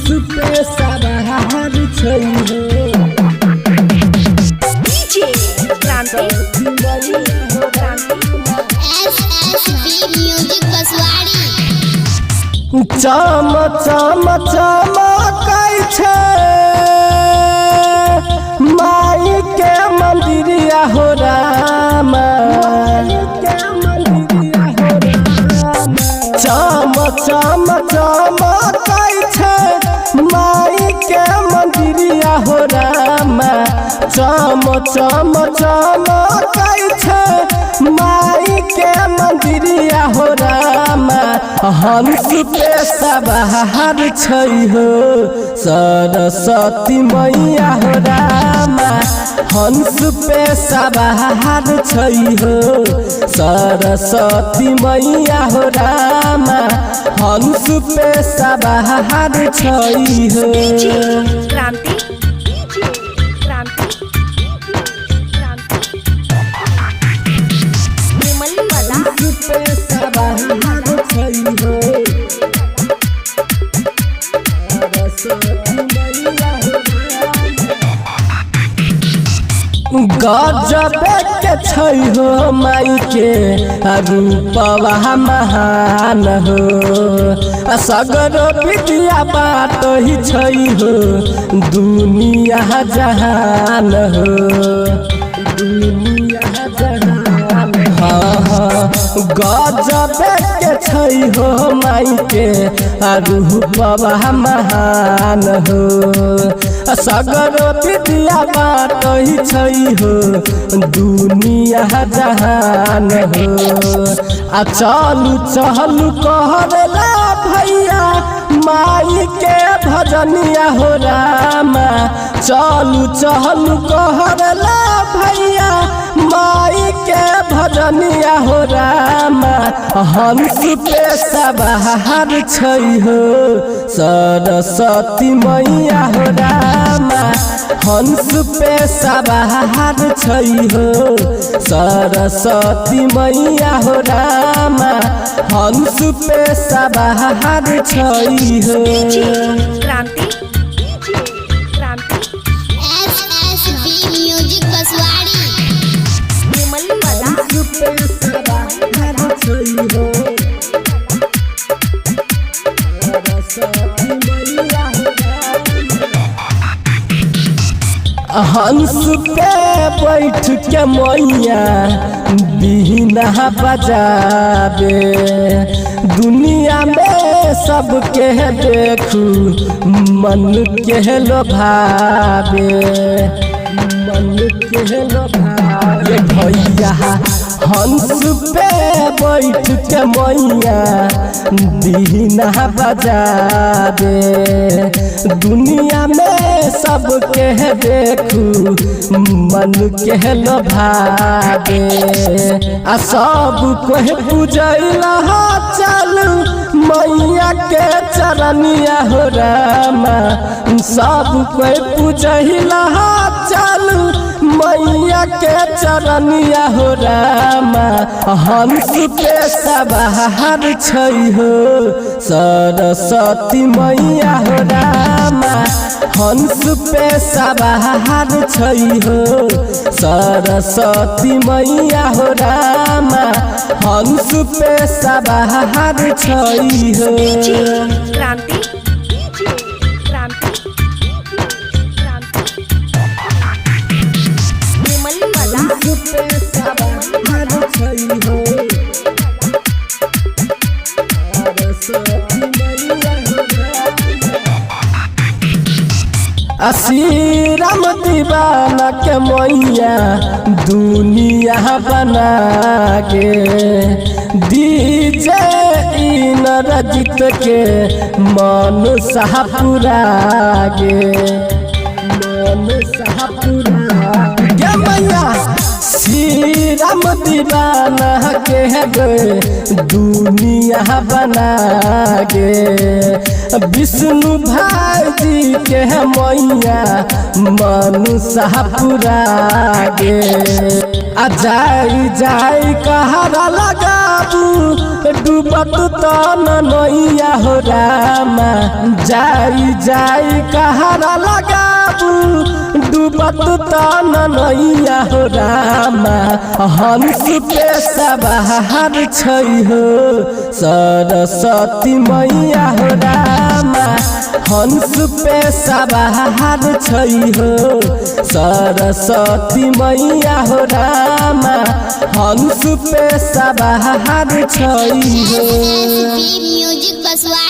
पे सवार छै हो डीजे क्रांति SSB म्यूजिक बसवाड़ी चम चम चमकै छै माई के मंदिरिया हो रामा चम चम चमकै छै माई के मंदिरिया हो रामा चम चम चमकै छै माई के मंदिरिया हो रामा हंस पे सवार छै हो सरस्वती मैया हो रामा हंस पे सवार छै हो सरस्वती मैया हो रामा हंस पे सवार छै हो डीजे क्रांति निर्मल वाला पे सवार छै हो सरस्वती मैया हो गजब के छै हो माई के रूपवा महान हो सगर विद्या बात ही छै हो दुनिया जहान हो दुनिया जहान गजब के छै हो माई के रूपवा महान हो सगर विद्या बात ही छै हो दुनिया जहान हो आ चलू चलू कहला भैया माई के भजनिया हो रामा चलू चलू कहला भैया माई के भजनिया हो रामा हंस पे सवार छै हो सरस्वती मैया हो रामा हंस पे सवार छै हो सरस्वती मैया हो रामा हंस पे सवार छै हो क्रांति SSB म्यूजिक बसवाड़ी निर्मल वाला पे सवार छै हो सरस्वती मैया हो हंस पे बैठ के मैया बिना बजाबे दुनिया में सबके देखू मन के लोभावे मन के लोभावे भैया हंस पे बैठ के मैया बिना बजाबे दुनिया में सबके देखू मन के लोभावे आ सब कोई पूजैला चलू मैया के चरनिया हो रामा सब कोई पूजैला चलू मैया के चरनिया हो रामा हंस पे सवार छै हो सरस्वती मैया हो रामा हंस पे सवार छै हो सरस्वती मैया हो रामा हंस पे सवार छै हो डीजे क्रांति निर्मल वाला पे सवार छै हो सरस्वती मैया हो श्रीराम दीवाना के मैया दुनिया बना के डीजे इंद्रजीत के मन साहपुरा गे मन साहपुरा गे मैया श्रीराम दीवाना के गे दुनिया बना गे विष्णु भाई जी के मैया मनु साहपुरा गे आ जाई जाई कहरा लगाबू डूबत तन नैया हो रामा जाई जाई कहारा लगाबू डूबत तन नैया हो रामा हंस पे सवार छै हो सरस्वती मैया हो रामा हंस पे सवार छै हो सरस्वती मैया हो रामा हंस पे सवार छै हो SSB म्यूजिक बसवाड़ी।